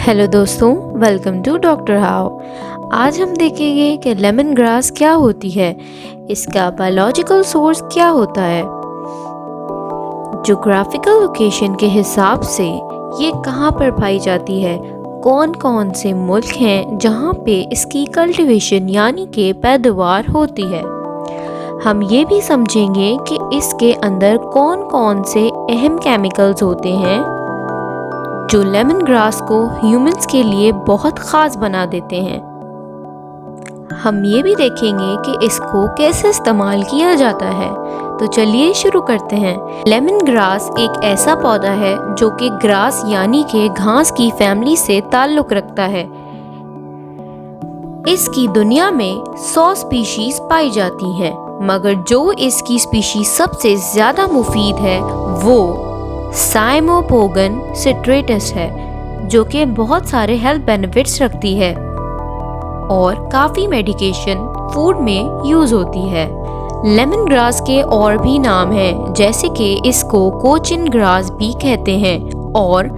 Hello दोस्तों, welcome to doctor how. आज हम देखेंगे कि लेमन ग्रास क्या होती है, इसका बायोलॉजिकल सोर्स क्या होता है, ज्योग्राफिकल लोकेशन के हिसाब से ये कहाँ पर पाई जाती है, कौन कौन से मुल्क हैं जहाँ पे इसकी कल्टीवेशन यानी कि पैदावार होती है। हम ये भी समझेंगे कि इसके अंदर कौन कौन से अहम केमिकल्स होते हैं जो लेमन ग्रास को ह्यूमंस के लिए बहुत ख़ास बना देते हैं। हम ये भी देखेंगे कि इसको कैसे इस्तेमाल किया जाता है। तो चलिए शुरू करते हैं। लेमन ग्रास एक ऐसा पौधा है जो कि ग्रास यानी कि घास की फैमिली से ताल्लुक़ रखता है। इसकी दुनिया में 100 स्पीशीज पाई जाती हैं, मगर जो इसकी स्पीशीज सबसे ज़्यादा मुफीद है वो साइमोपोगन सिट्रेटस है, जो कि बहुत सारे हेल्थ बेनिफिट्स रखती है और काफ़ी मेडिकेशन फूड में यूज़ होती है। लेमन ग्रास के और भी नाम हैं, जैसे कि इसको कोचिन ग्रास भी कहते हैं और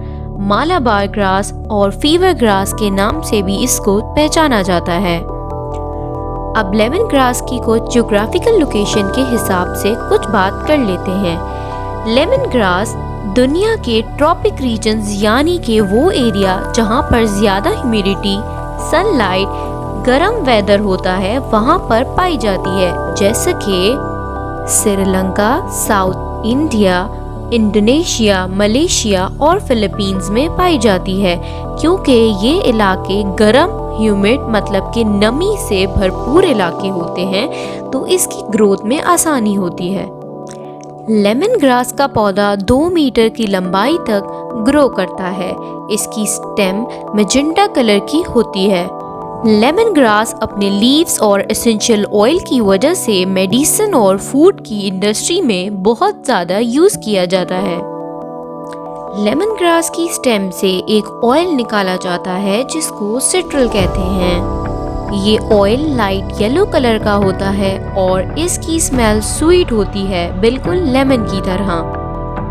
मालाबार ग्रास और फीवर ग्रास के नाम से भी इसको पहचाना जाता है। अब लेमन ग्रास की कुछ ज्योग्राफिकल लोकेशन के हिसाब से कुछ बात कर लेते हैं। लेमन ग्रास दुनिया के ट्रॉपिक रीजन्स यानी कि वो एरिया जहाँ पर ज़्यादा ह्यूमिडिटी, सनलाइट, गर्म वेदर होता है वहाँ पर पाई जाती है, जैसे कि Sri Lanka, south India, Indonesia, Malaysia और फिलीपींस में पाई जाती है, क्योंकि ये इलाके गर्म, ह्यूमिड मतलब कि नमी से भरपूर इलाके होते हैं, तो इसकी ग्रोथ में आसानी होती है। लेमन ग्रास का पौधा 2 मीटर की लंबाई तक ग्रो करता है। इसकी स्टेम मैजेंटा कलर की होती है। लेमन ग्रास अपने लीव्स और एसेंशियल ऑयल की वजह से मेडिसिन और फूड की इंडस्ट्री में बहुत ज़्यादा यूज़ किया जाता है। लेमन ग्रास की स्टेम से एक ऑयल निकाला जाता है जिसको सिट्रल कहते हैं। ये ऑयल लाइट येलो कलर का होता है और इसकी स्मेल स्वीट होती है, बिल्कुल लेमन की तरह।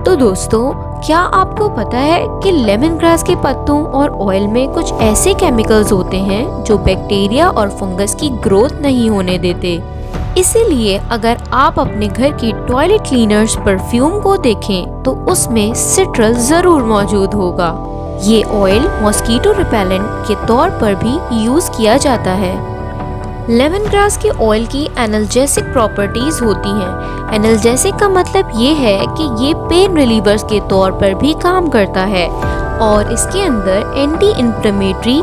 तो दोस्तों, क्या आपको पता है कि लेमन ग्रास के पत्तों और ऑयल में कुछ ऐसे केमिकल्स होते हैं जो बैक्टीरिया और फंगस की ग्रोथ नहीं होने देते। इसीलिए अगर आप अपने घर की टॉयलेट क्लीनर्स परफ्यूम को देखें तो उसमें सिट्रल ज़रूर मौजूद होगा। ये ऑयल मॉस्किटो रिपेलेंट के तौर पर भी यूज़ किया जाता है। लेमन ग्रास के ऑयल की एनाल्जेसिक प्रॉपर्टीज़ होती हैं। एनाल्जेसिक का मतलब ये है कि ये पेन रिलीवर्स के तौर पर भी काम करता है और इसके अंदर एंटी इन्फ्लेमेटरी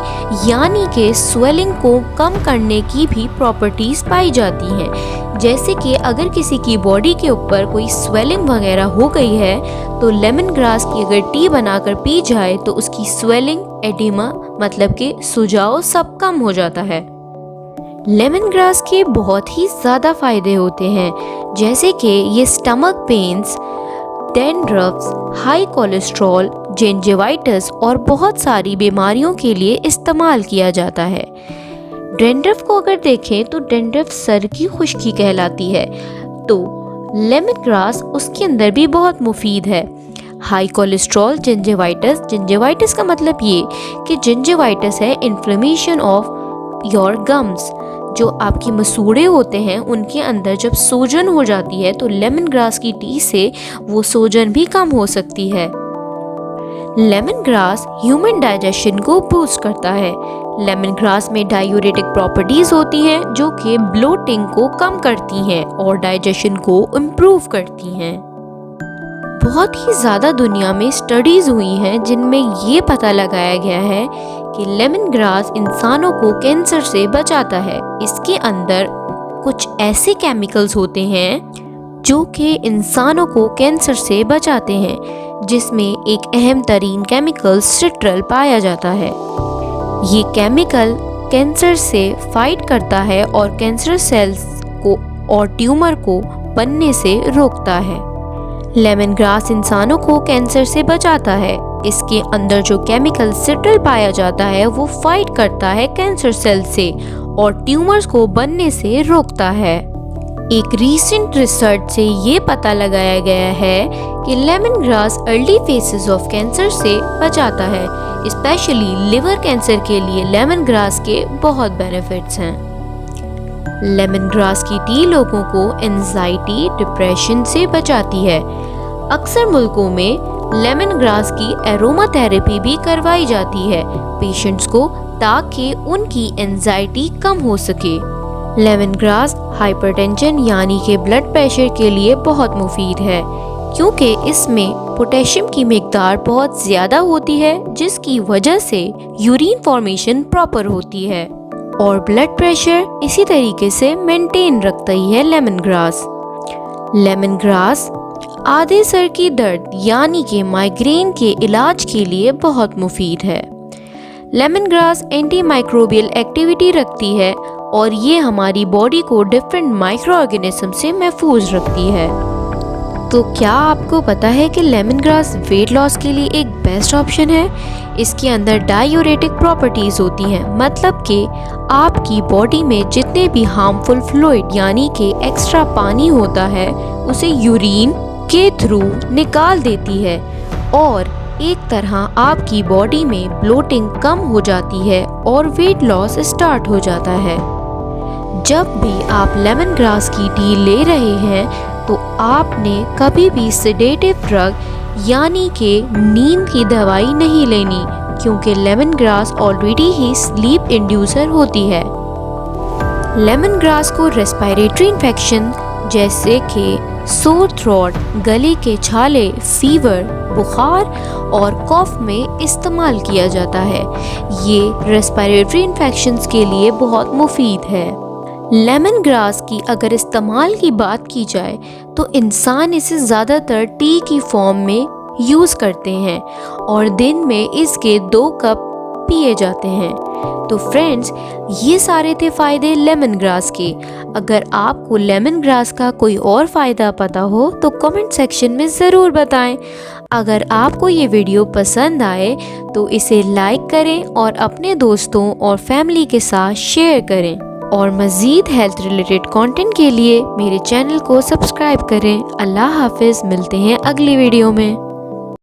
यानी कि स्वेलिंग को कम करने की भी प्रॉपर्टीज़ पाई जाती हैं। जैसे कि अगर किसी की बॉडी के ऊपर कोई स्वेलिंग वगैरह हो गई है तो लेमन ग्रास की अगर टी बनाकर पी जाए तो उसकी स्वेलिंग, एडिमा मतलब कि सुजाव सब कम हो जाता है। लेमन ग्रास के बहुत ही ज़्यादा फ़ायदे होते हैं, जैसे कि ये stomach pains, dandruffs, high cholesterol, gingivitis और बहुत सारी बीमारियों के लिए इस्तेमाल किया जाता है। डैंड्रफ को अगर देखें तो डैंड्रफ सर की खुश्की कहलाती है, तो लेमन ग्रास उसके अंदर भी बहुत मुफीद है। हाई कोलेस्ट्रॉल, जिंजिवाइटिस, जिंजिवाइटिस का मतलब ये कि जिंजिवाइटिस है इन्फ्लेमेशन ऑफ योर गम्स, जो आपकी मसूड़े होते हैं उनके अंदर जब सूजन हो जाती है तो लेमन ग्रास की टी से वो सूजन भी कम हो सकती है। लेमन ग्रास ह्यूमन डाइजेशन को बूस्ट करता है। लेमन ग्रास में डायूरेटिक प्रॉपर्टीज होती हैं जो कि ब्लोटिंग को कम करती हैं और डाइजेशन को इम्प्रूव करती हैं। बहुत ही ज़्यादा दुनिया में स्टडीज़ हुई हैं जिनमें ये पता लगाया गया है कि लेमन ग्रास इंसानों को कैंसर से बचाता है। इसके अंदर कुछ ऐसे केमिकल्स होते हैं जो कि इंसानों को कैंसर से बचाते हैं, जिसमें एक अहम तरीन केमिकल सिट्रल पाया जाता है। ये केमिकल कैंसर से फाइट करता है और कैंसर सेल्स को और ट्यूमर को बनने से रोकता है। लेमन ग्रास इंसानों को कैंसर से बचाता है। इसके अंदर जो केमिकल सिट्रल पाया जाता है वो फाइट करता है कैंसर सेल से और ट्यूमर्स को बनने से रोकता है। एक रीसेंट रिसर्च से ये पता लगाया गया है कि lemon grass early faces of cancer से बचाता है। स्पेशली लिवर कैंसर के लिए लेमन ग्रास के बहुत बेनिफिट्स हैं। लेमन ग्रास की टी लोगों को एंजाइटी, डिप्रेशन से बचाती है। अक्सर मुल्कों में लेमन ग्रास की एरोमा थेरेपी भी करवाई जाती है पेशेंट्स को, ताकि उनकी एंजाइटी कम हो सके। लेमन ग्रास हाइपरटेंशन यानी कि ब्लड प्रेशर के लिए बहुत मुफीद है, क्योंकि इसमें पोटेशियम की मिकदार बहुत ज़्यादा होती है, जिसकी वजह से यूरिन फॉर्मेशन प्रॉपर होती है और ब्लड प्रेशर इसी तरीके से मेंटेन रखता ही है लेमन ग्रास। लेमन ग्रास आधे सर की दर्द यानी कि माइग्रेन के इलाज के लिए बहुत मुफीद है। Lemon grass anti microbial activity रखती है और ये हमारी बॉडी को डिफरेंट माइक्रो ऑर्गेनिज्म से महफूज रखती है। तो क्या आपको पता है कि लेमन ग्रास वेट लॉस के लिए एक बेस्ट ऑप्शन है? इसके अंदर डायूरेटिक प्रॉपर्टीज होती हैं, मतलब कि आपकी बॉडी में जितने भी हार्मफुल फ्लूइड यानी कि एक्स्ट्रा पानी होता है उसे यूरिन के थ्रू निकाल देती है और एक तरह आपकी बॉडी में ब्लोटिंग कम हो जाती है और वेट लॉस स्टार्ट हो जाता है। जब भी आप लेमन ग्रास की टी ले रहे हैं तो आपने कभी भी सेडेटिव ड्रग यानी कि नींद की दवाई नहीं लेनी, क्योंकि लेमन ग्रास ऑलरेडी ही स्लीप इंड्यूसर होती है। लेमन ग्रास को रेस्पिरेटरी इन्फेक्शन जैसे कि सोर थ्रोट, गले के छाले, फीवर, बुखार और कॉफ में इस्तेमाल किया जाता है। ये रेस्पिरेटरी इन्फेक्शंस के लिए बहुत मुफीद है। लेमन ग्रास की अगर इस्तेमाल की बात की जाए तो इंसान इसे ज़्यादातर टी की फॉर्म में यूज़ करते हैं और दिन में इसके 2 कप पिए जाते हैं। तो फ्रेंड्स, ये सारे थे फ़ायदे लेमन ग्रास के। अगर आपको लेमन ग्रास का कोई और फ़ायदा पता हो तो कमेंट सेक्शन में ज़रूर बताएं। अगर आपको ये वीडियो पसंद आए तो इसे लाइक करें और अपने दोस्तों और फैमिली के साथ शेयर करें और मज़ीद हेल्थ रिलेटेड कंटेंट के लिए मेरे चैनल को सब्सक्राइब करें। अल्लाह हाफिज़, मिलते हैं अगली वीडियो में।